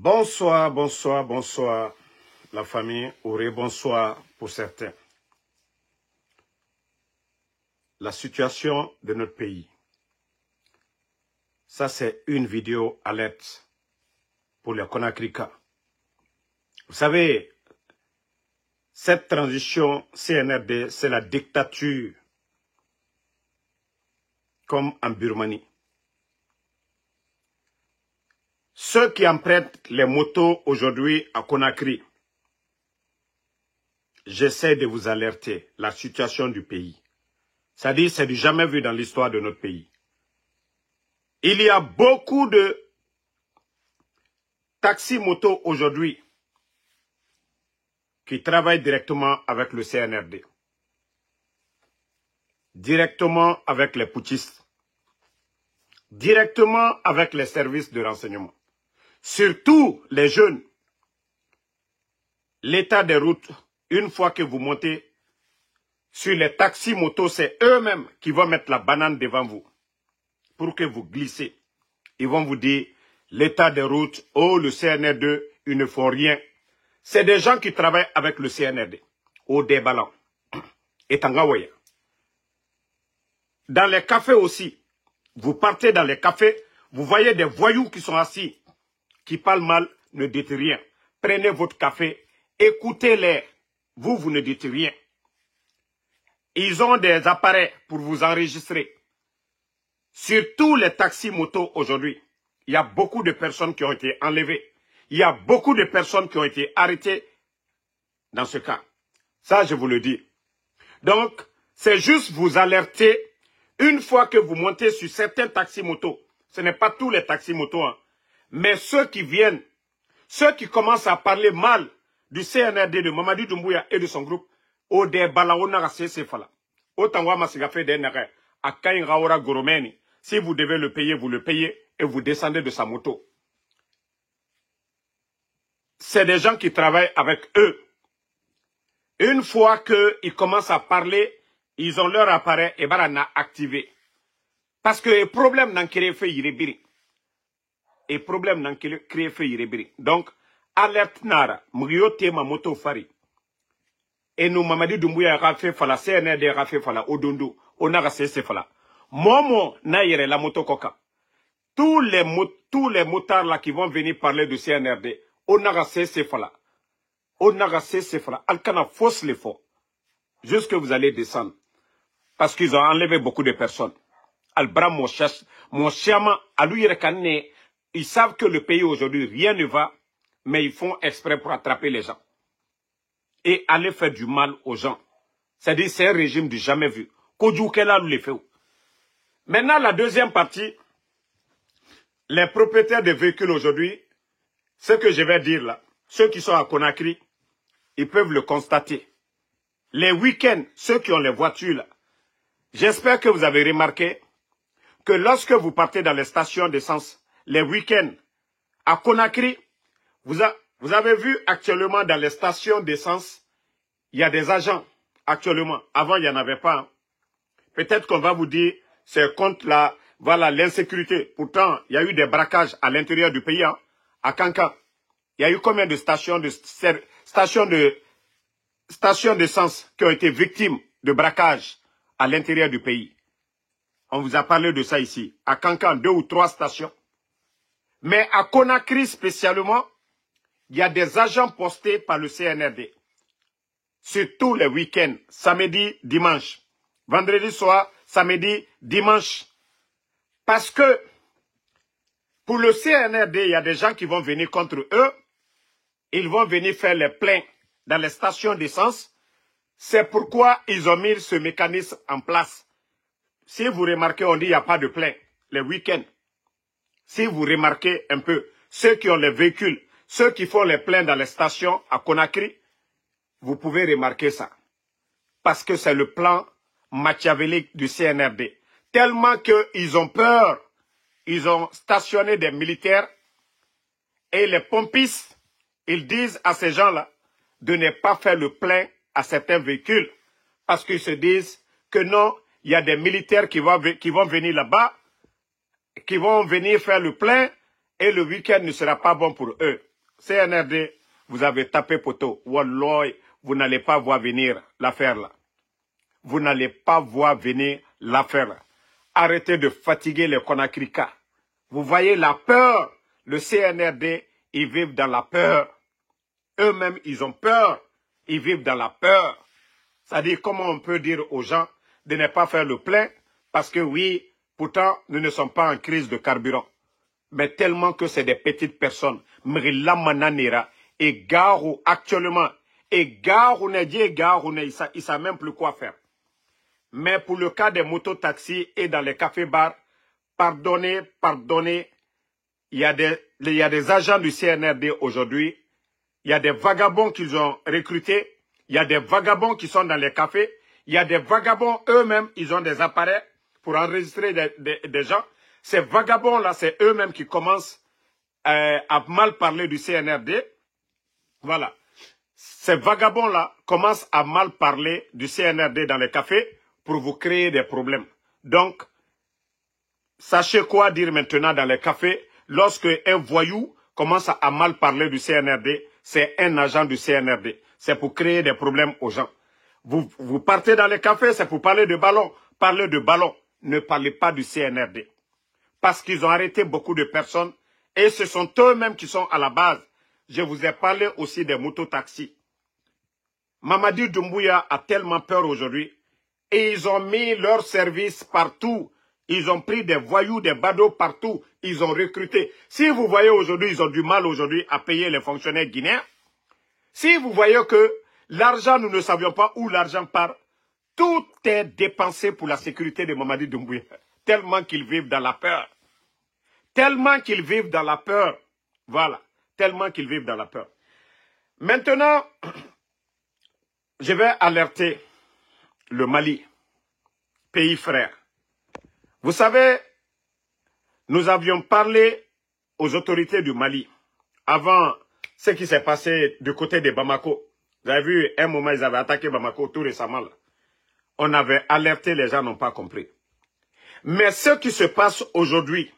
Bonsoir, bonsoir, bonsoir, la famille. Bonsoir pour certains. La situation de notre pays. Ça, c'est une vidéo alerte pour les Conacrica. Vous savez, cette transition CNRD, c'est la dictature comme en Birmanie. Ceux qui empruntent les motos aujourd'hui à Conakry, j'essaie de vous alerter la situation du pays. C'est-à-dire, c'est du jamais vu dans l'histoire de notre pays. Il y a beaucoup de taxis-motos aujourd'hui qui travaillent directement avec le CNRD, directement avec les putschistes, directement avec les services de renseignement. Surtout les jeunes. L'état des routes, une fois que vous montez sur les taxis-motos, c'est eux-mêmes qui vont mettre la banane devant vous pour que vous glissez. Ils vont vous dire, l'état des routes, oh le CNRD, ils ne font rien. C'est des gens qui travaillent avec le CNRD, au déballant, et Tangawaya. Dans les cafés aussi, vous partez dans les cafés, vous voyez des voyous qui sont assis, qui parlent mal, ne dites rien. Prenez votre café, écoutez-les. Vous ne dites rien. Ils ont des appareils pour vous enregistrer. Surtout les taxis-motos aujourd'hui. Il y a beaucoup de personnes qui ont été enlevées. Il y a beaucoup de personnes qui ont été arrêtées dans ce cas. Ça, je vous le dis. Donc, c'est juste vous alerter. Une fois que vous montez sur certains taxis-motos, ce n'est pas tous les taxis-motos, hein, mais ceux qui viennent, ceux qui commencent à parler mal du CNRD, de Mamadi Doumbouya et de son groupe, au débalaona fala. Autant masigafe denere, à Kain Raora Goromeni. Si vous devez le payer, vous le payez et vous descendez de sa moto. C'est des gens qui travaillent avec eux. Une fois qu'ils commencent à parler, ils ont leur appareil et barana activé. Parce que le problème n'en crée fait irebiri. Et problème n'en crée fait irebiri. Donc, alerte nara, mugyo tema moto fari. Et nous, Mamadi Doumbouya a fait fala, CNRD a fait fala, Odondo, on a rassé fala. Momo na yere la moto coca. Tous les motards là qui vont venir parler de CNRD, on a rassé fala. On a rassé fala. Alcana fausse les faux. Jusque vous allez descendre. Parce qu'ils ont enlevé beaucoup de personnes. Albram, mon chama, Alou ils savent que le pays aujourd'hui, rien ne va, mais ils font exprès pour attraper les gens. Et aller faire du mal aux gens. C'est-à-dire, c'est un régime du jamais vu. Maintenant, la deuxième partie, les propriétaires de véhicules aujourd'hui, ce que je vais dire là, ceux qui sont à Conakry, ils peuvent le constater. Les week-ends, ceux qui ont les voitures là, j'espère que vous avez remarqué que lorsque vous partez dans les stations d'essence, les week-ends, à Conakry, vous avez vu actuellement dans les stations d'essence, il y a des agents actuellement. Avant, il n'y en avait pas. Hein. Peut-être qu'on va vous dire, c'est contre l'insécurité. Pourtant, il y a eu des braquages à l'intérieur du pays, hein, à Kankan. Il y a eu combien de stations d'essence qui ont été victimes de braquages à l'intérieur du pays. On vous a parlé de ça ici. À Kankan, 2 ou 3 stations. Mais à Conakry spécialement, il y a des agents postés par le CNRD. Sur tous les week-ends, samedi, dimanche. Vendredi soir, samedi, dimanche. Parce que pour le CNRD, il y a des gens qui vont venir contre eux. Ils vont venir faire les pleins dans les stations d'essence. C'est pourquoi ils ont mis ce mécanisme en place. Si vous remarquez, on dit qu'il n'y a pas de plein les week-ends. Si vous remarquez un peu, ceux qui ont les véhicules, ceux qui font les pleins dans les stations à Conakry, vous pouvez remarquer ça. Parce que c'est le plan machiavélique du CNRD. Tellement qu'ils ont peur, ils ont stationné des militaires et les pompistes, ils disent à ces gens-là de ne pas faire le plein à certains véhicules. Parce qu'ils se disent que non, il y a des militaires qui vont venir là-bas, qui vont venir faire le plein et le week-end ne sera pas bon pour eux. CNRD, vous avez tapé poteau. Wallah, vous n'allez pas voir venir l'affaire là. Vous n'allez pas voir venir l'affaire là. Arrêtez de fatiguer les Konakrika. Vous voyez la peur. Le CNRD, ils vivent dans la peur. Eux-mêmes, ils ont peur. Ils vivent dans la peur. C'est-à-dire, comment on peut dire aux gens de ne pas faire le plein? Parce que oui, pourtant, nous ne sommes pas en crise de carburant. Mais tellement que c'est des petites personnes. Mrila Mananera et Garou actuellement. Et Garou ne dit Garou ne, ils ne savent même plus quoi faire. Mais pour le cas des mototaxis et dans les cafés-bars, pardonnez, il y a des agents du CNRD aujourd'hui, il y a des vagabonds qu'ils ont recrutés, il y a des vagabonds qui sont dans les cafés, il y a des vagabonds eux-mêmes, ils ont des appareils pour enregistrer des gens. Ces vagabonds-là, c'est eux-mêmes qui commencent à mal parler du CNRD. Voilà. Ces vagabonds-là commencent à mal parler du CNRD dans les cafés pour vous créer des problèmes. Donc, sachez quoi dire maintenant dans les cafés. Lorsque un voyou commence à mal parler du CNRD, c'est un agent du CNRD. C'est pour créer des problèmes aux gens. Vous partez dans les cafés, c'est pour parler de ballon. Parlez de ballon. Ne parlez pas du CNRD. Parce qu'ils ont arrêté beaucoup de personnes et ce sont eux-mêmes qui sont à la base. Je vous ai parlé aussi des mototaxis. Mamadi Doumbouya a tellement peur aujourd'hui et ils ont mis leur service partout. Ils ont pris des voyous, des badauds partout. Ils ont recruté. Si vous voyez aujourd'hui, ils ont du mal aujourd'hui à payer les fonctionnaires guinéens. Si vous voyez que l'argent, nous ne savions pas où l'argent part, tout est dépensé pour la sécurité de Mamadi Doumbouya. Tellement qu'ils vivent dans la peur. Tellement qu'ils vivent dans la peur. Voilà. Tellement qu'ils vivent dans la peur. Maintenant, je vais alerter le Mali, pays frère. Vous savez, nous avions parlé aux autorités du Mali avant ce qui s'est passé du côté de Bamako. Vous avez vu, un moment, ils avaient attaqué Bamako tout récemment. Là. On avait alerté, les gens n'ont pas compris. Mais ce qui se passe aujourd'hui,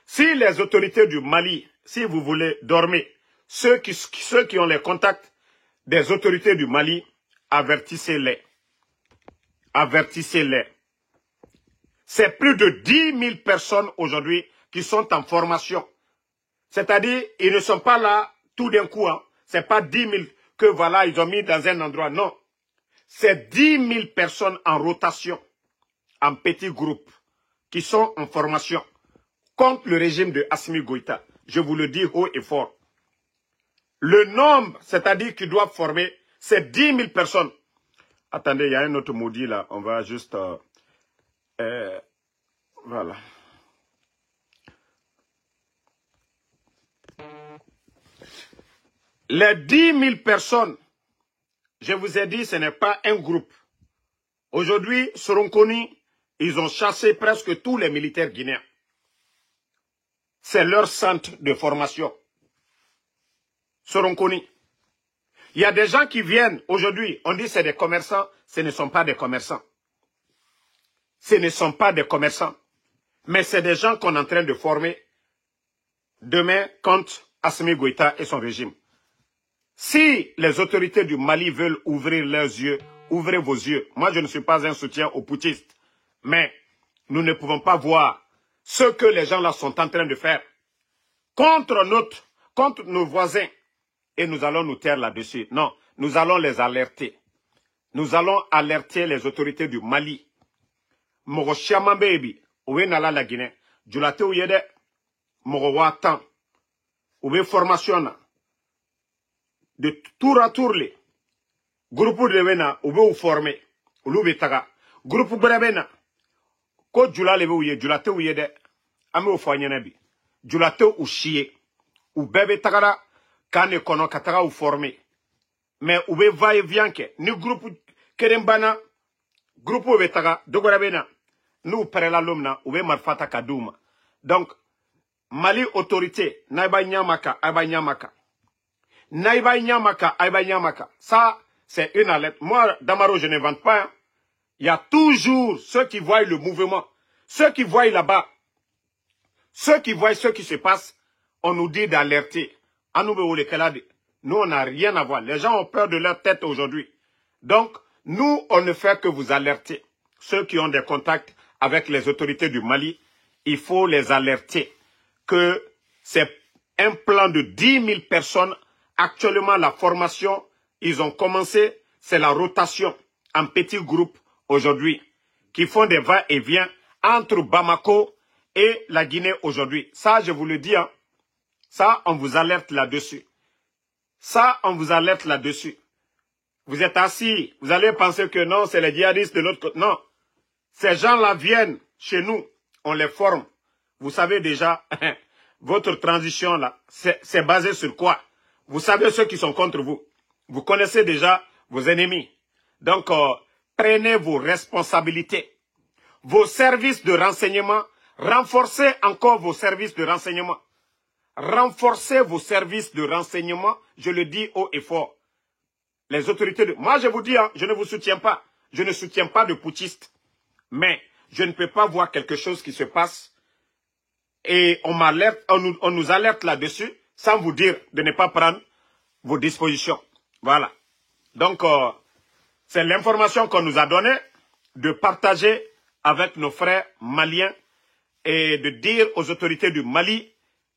si les autorités du Mali, si vous voulez dormir, ceux qui ont les contacts des autorités du Mali, avertissez-les. Avertissez-les. C'est plus de 10 000 personnes aujourd'hui qui sont en formation. C'est-à-dire, ils ne sont pas là tout d'un coup. Hein. Ce n'est pas 10 000 que voilà, ils ont mis dans un endroit. Non. C'est 10 000 personnes en rotation, en petits groupes, qui sont en formation contre le régime de Assimi Goïta. Je vous le dis haut et fort. Le nombre, c'est-à-dire qu'ils doivent former, c'est 10 000 personnes. Attendez, il y a un autre maudit là. On va juste... voilà. Les 10 000 personnes, je vous ai dit, ce n'est pas un groupe. Aujourd'hui, seront connus, ils ont chassé presque tous les militaires guinéens. C'est leur centre de formation. Seront connus. Il y a des gens qui viennent aujourd'hui, on dit c'est des commerçants, ce ne sont pas des commerçants. Ce ne sont pas des commerçants. Mais c'est des gens qu'on est en train de former demain contre Assimi Goïta et son régime. Si les autorités du Mali veulent ouvrir leurs yeux, ouvrez vos yeux. Moi, je ne suis pas un soutien aux poutistes. Mais nous ne pouvons pas voir ce que les gens là sont en train de faire contre nos voisins. Et nous allons nous taire là-dessus. Non, nous allons les alerter. Nous allons alerter les autorités du Mali. Mogo Chiama baby, oué nala la Guinée. Djulate ou yede, mogo watan. Oué formation de tour à tour les. Groupe de vena, oué ou formé. Ouloube taga. Groupe brevena. Ko djula leve ou ye, djulate ou yede. Ame ou foignenebi. Djulate ou chier. Ou bébé tagara. Kane kono kataga ou formé. Mais oué va et vient que. Ni groupe kerembana. Groupe ou taga. Dogorabena. Nous parlons l'homme ou marfata kadouma. Donc, Mali autorité, naïba nyamaka, aiba nyamaka. Naïba nyamaka, aiba nyamaka. Ça, c'est une alerte. Moi, Damaro, je ne vante pas. Hein. Il y a toujours ceux qui voient le mouvement, ceux qui voient là-bas, ceux qui voient ce qui se passe, on nous dit d'alerter. Nous, on n'a rien à voir. Les gens ont peur de leur tête aujourd'hui. Donc, nous, on ne fait que vous alerter. Ceux qui ont des contacts avec les autorités du Mali, il faut les alerter que c'est un plan de 10 000 personnes. Actuellement, la formation, ils ont commencé, c'est la rotation en petits groupes aujourd'hui, qui font des va-et-vient entre Bamako et la Guinée aujourd'hui. Ça, je vous le dis, hein. Ça, on vous alerte là-dessus. Ça, on vous alerte là-dessus. Vous êtes assis, vous allez penser que non, c'est les djihadistes de l'autre côté. Non, ces gens-là viennent chez nous, on les forme. Vous savez déjà, votre transition là, c'est basé sur quoi? Vous savez ceux qui sont contre vous. Vous connaissez déjà vos ennemis. Donc, prenez vos responsabilités. Vos services de renseignement, renforcez encore vos services de renseignement. Renforcez vos services de renseignement, je le dis haut et fort. Les autorités de... Moi, je vous dis, hein, je ne vous soutiens pas. Je ne soutiens pas de putschistes. Mais je ne peux pas voir quelque chose qui se passe et on nous alerte là-dessus sans vous dire de ne pas prendre vos dispositions. Voilà. Donc, c'est l'information qu'on nous a donnée de partager avec nos frères maliens et de dire aux autorités du Mali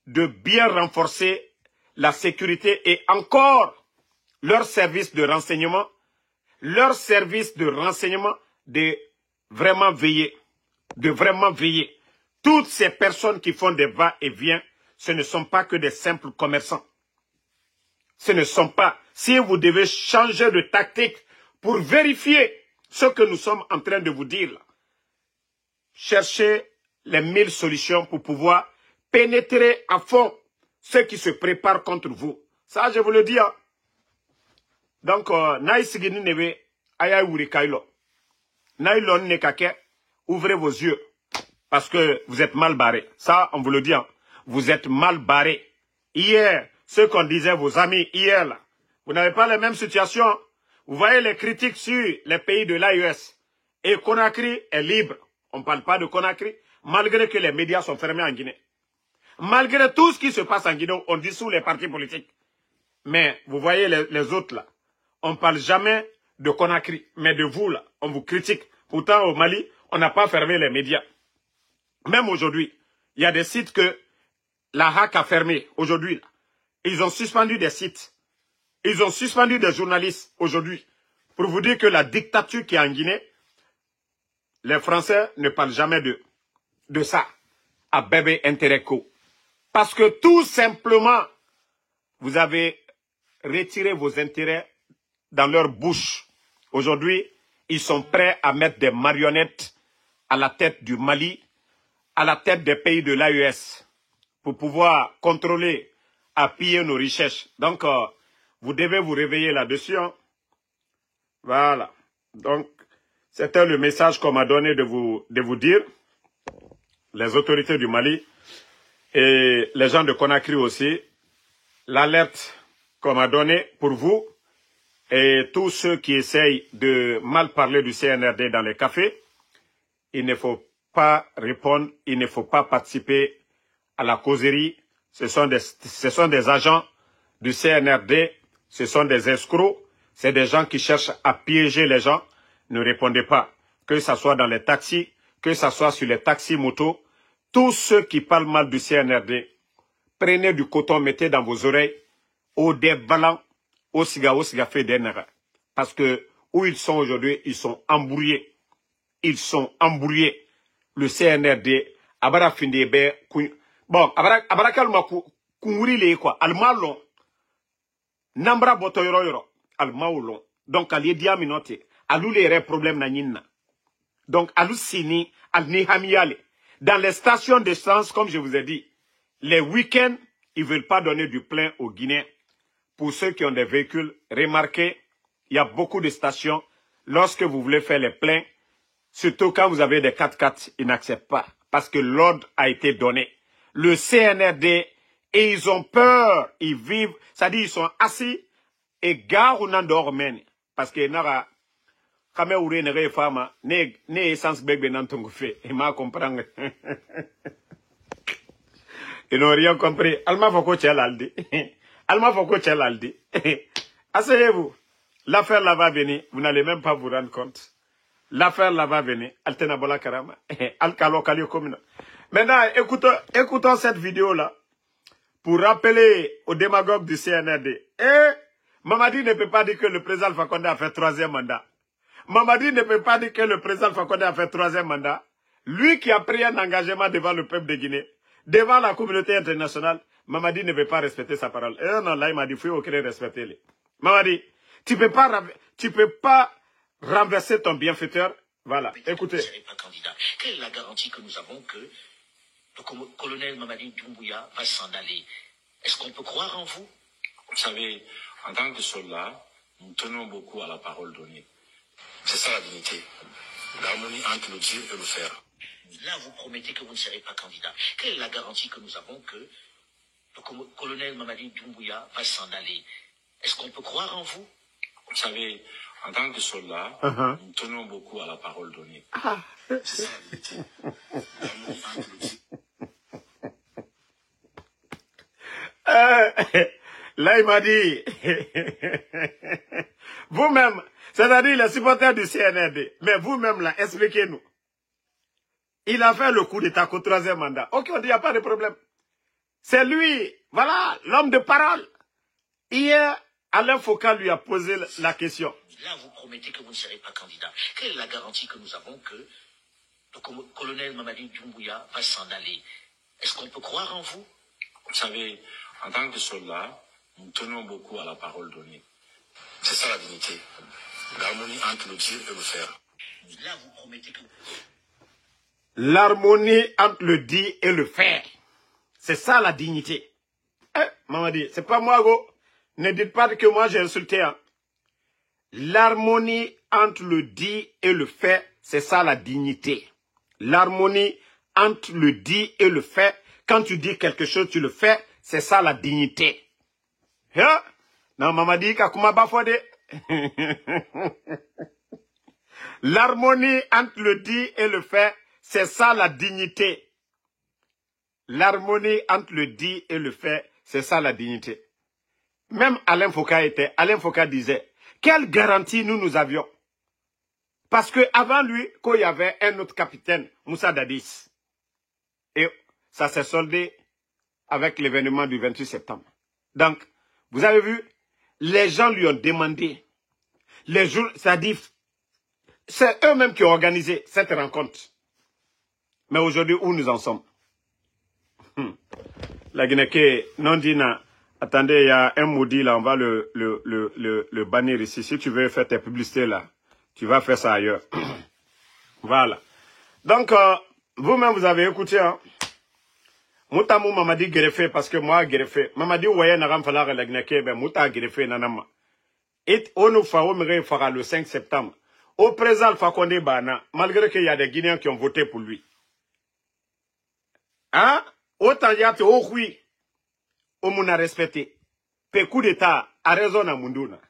de bien renforcer la sécurité et encore leur service de renseignement, de vraiment veiller, Toutes ces personnes qui font des va-et-vient, ce ne sont pas que des simples commerçants. Ce ne sont pas. Si vous devez changer de tactique pour vérifier ce que nous sommes en train de vous dire, là, cherchez les 1000 solutions pour pouvoir pénétrer à fond ceux qui se préparent contre vous. Ça, je vous le dis. Hein. Donc, ouvrez vos yeux parce que vous êtes mal barrés. Ça, on vous le dit. Hein. Vous êtes mal barrés. Hier, ce qu'on disait vos amis, hier, là, vous n'avez pas les mêmes situations. Vous voyez les critiques sur les pays de l'AES. Et Conakry est libre. On ne parle pas de Conakry, malgré que les médias sont fermés en Guinée. Malgré tout ce qui se passe en Guinée, on dissout les partis politiques. Mais vous voyez les autres là, on ne parle jamais de Conakry, mais de vous là, on vous critique. Pourtant au Mali, on n'a pas fermé les médias. Même aujourd'hui, il y a des sites que la HAC a fermés aujourd'hui. Ils ont suspendu des sites. Ils ont suspendu des journalistes aujourd'hui. Pour vous dire que la dictature qui est en Guinée, les Français ne parlent jamais de ça. À bébé Interreco. Parce que tout simplement, vous avez retiré vos intérêts dans leur bouche. Aujourd'hui, ils sont prêts à mettre des marionnettes à la tête du Mali, à la tête des pays de l'AES, pour pouvoir contrôler, à piller nos richesses. Donc, vous devez vous réveiller là-dessus. Hein. Voilà. Donc, c'était le message qu'on m'a donné de vous dire. Les autorités du Mali et les gens de Conakry aussi, l'alerte qu'on m'a donnée pour vous et tous ceux qui essayent de mal parler du CNRD dans les cafés, il ne faut pas répondre, il ne faut pas participer à la causerie. Ce sont des agents du CNRD, ce sont des escrocs, c'est des gens qui cherchent à piéger les gens. Ne répondez pas, que ce soit dans les taxis, que ce soit sur les taxis motos. Tous ceux qui parlent mal du CNRD, prenez du coton, mettez dans vos oreilles, au des blancs, au siga fait des nagas. Parce que où ils sont aujourd'hui, ils sont embrouillés. Ils sont embrouillés. Le CNRD, abara findebe, bon, abara kalma kunguri le quoi, almalon, nambra botoyoro, almaulon. Donc, ali diaminote, alou les problèmes na nyinna. Donc, alou sini, al nihamiale. Dans les stations d'essence, comme je vous ai dit, les week-ends, ils ne veulent pas donner du plein aux Guinéens. Pour ceux qui ont des véhicules, remarquez, il y a beaucoup de stations. Lorsque vous voulez faire les pleins, surtout quand vous avez des 4x4, ils n'acceptent pas. Parce que l'ordre a été donné. Le CNRD, et ils ont peur, ils vivent, c'est-à-dire ils sont assis et gare ou n'endorment. Parce que n'ara kame ure ne fama ne essence bébé n'entongo fait et m'a comprendre. Ils n'ont rien compris. Alma foko tchelaldi. Alma Foko Tchelaldi. Asseyez-vous. L'affaire là va venir. Vous n'allez même pas vous rendre compte. L'affaire là va venir. Altena Bola Karama. Alkalo Kalio Komino. Maintenant, écoutons cette vidéo là. Pour rappeler aux démagogues du CNRD. Mamadi ne peut pas dire que le président Alpha Condé a fait 3e mandat. Mamadi ne peut pas dire que le président Alpha Condé a fait 3e mandat. Lui qui a pris un engagement devant le peuple de Guinée, devant la communauté internationale, Mamadi ne veut pas respecter sa parole. Et non, là, il m'a dit, il faut respecter les. Mamadi, tu peux pas renverser ton bienfaiteur. Voilà, écoutez. Quelle est la garantie que nous avons que le colonel Mamadi Doumbouya va s'en aller? Est-ce qu'on peut croire en vous? Vous savez, en tant que soldat, nous tenons beaucoup à la parole donnée. C'est ça la dignité. L'harmonie entre le dire et le faire. Là, vous promettez que vous ne serez pas candidat. Quelle est la garantie que nous avons que le colonel Mamadi Doumbouya va s'en aller? Est-ce qu'on peut croire en vous? Vous savez, en tant que soldat, nous tenons beaucoup à la parole donnée. C'est ça la dignité. L'harmonie entre le dire. Là, il m'a dit, vous-même, c'est-à-dire les supporters du CNRD, mais vous-même, là, expliquez-nous. Il a fait le coup d'État qu'au 3e mandat. Ok, on dit, il n'y a pas de problème. C'est lui, voilà, l'homme de parole. Hier, Alain Foucault lui a posé la question. Là, vous promettez que vous ne serez pas candidat. Quelle est la garantie que nous avons que le colonel Mamadi Doumbouya va s'en aller? Est-ce qu'on peut croire en vous? Vous savez, en tant que soldat, nous tenons beaucoup à la parole donnée. C'est ça la dignité. L'harmonie entre le dire et le faire. Là, vous promettez que... L'harmonie entre le dire et le faire. C'est ça la dignité. Mamadi, c'est pas moi, go. Ne dites pas que moi j'ai insulté. Hein. L'harmonie entre le dire et le faire, c'est ça la dignité. L'harmonie entre le dire et le faire. Quand tu dis quelque chose, tu le fais, c'est ça la dignité. Hein? Non, Mamadi, kakuma bafode. L'harmonie entre le dire et le faire, c'est ça la dignité. L'harmonie entre le dire et le faire, c'est ça la dignité. Même Alain Foucault disait, quelle garantie nous avions? Parce que avant lui, quand il y avait un autre capitaine, Moussa Dadis, et ça s'est soldé avec l'événement du 28 septembre. Donc, vous avez vu, les gens lui ont demandé, les jours, c'est-à-dire, c'est eux-mêmes qui ont organisé cette rencontre. Mais aujourd'hui, où nous en sommes? La Guinée, non dina. Attendez, il y a un maudit là, on va le bannir ici. Si tu veux faire tes publicités là, tu vas faire ça ailleurs. Voilà. Donc, vous-même, vous avez écouté, hein. Moutamou Mamadi greffé, parce que moi, greffé. Mamadi, ouaye, n'aram falak la Guinée, ben, mouta greffé, nanama. Et on nous fera le 5 septembre. Au présent, Alpha Condé Bana, malgré qu'il y a des Guinéens qui ont voté pour lui. Hein? Autant y a au oui. Au moun a respecté. Pe coup d'État a raison à Munduna.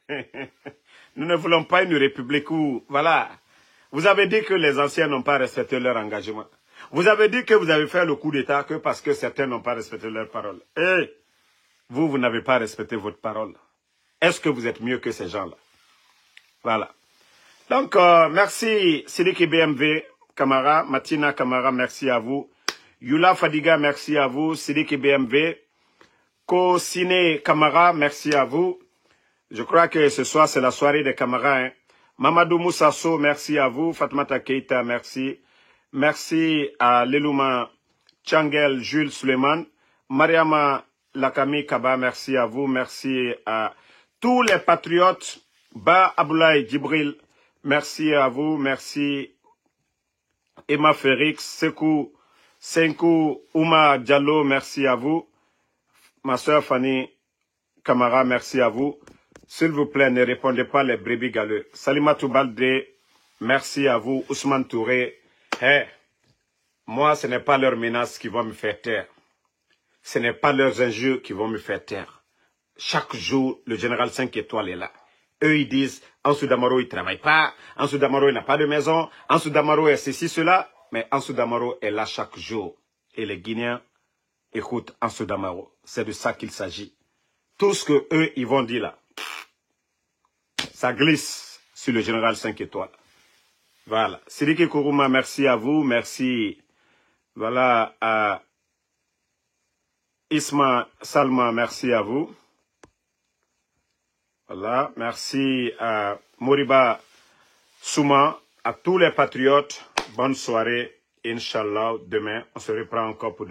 Nous ne voulons pas une république où, voilà. Vous avez dit que les anciens n'ont pas respecté leur engagement. Vous avez dit que vous avez fait le coup d'État que parce que certains n'ont pas respecté leur parole. Et vous n'avez pas respecté votre parole. Est-ce que vous êtes mieux que ces gens-là? Voilà. Donc, merci Sidiki BMV, Kamara, Matina Kamara, merci à vous. Yula Fadiga, merci à vous. Sidiki BMV, Ko Sine Kamara, merci à vous. Je crois que ce soir, c'est la soirée des Kamara. Hein. Mamadou Moussasso, merci à vous. Fatmata Keita, merci. Merci à Lelouma Tchangel, Jules Suleiman. Mariama Lakami Kaba, merci à vous. Merci à tous les patriotes. Ba Aboulaye Djibril, merci à vous. Merci Emma Férix, Sekou, Senkou, Ouma Diallo, merci à vous. Ma soeur Fanny Kamara, merci à vous. S'il vous plaît, ne répondez pas les brebis galeux. Salima Toubalde, merci à vous. Ousmane Touré, hey, moi, ce n'est pas leurs menaces qui vont me faire taire. Ce n'est pas leurs injures qui vont me faire taire. Chaque jour, le général 5 étoiles est là. Eux, ils disent, Ansou Damaro, il ne travaille pas. Ansou Damaro, il n'a pas de maison. Ansou Damaro est ceci, cela. Mais Ansou Damaro est là chaque jour. Et les Guinéens écoutent Ansou Damaro. C'est de ça qu'il s'agit. tout ce que eux ils vont dire là, ça glisse sur le général 5 étoiles. Voilà. Sidiki Kourouma, merci à vous. Merci. Voilà. À Isma Salma, merci à vous. Voilà. Merci à Moriba Souma, à tous les patriotes. Bonne soirée. Inch'Allah, demain, on se reprend encore pour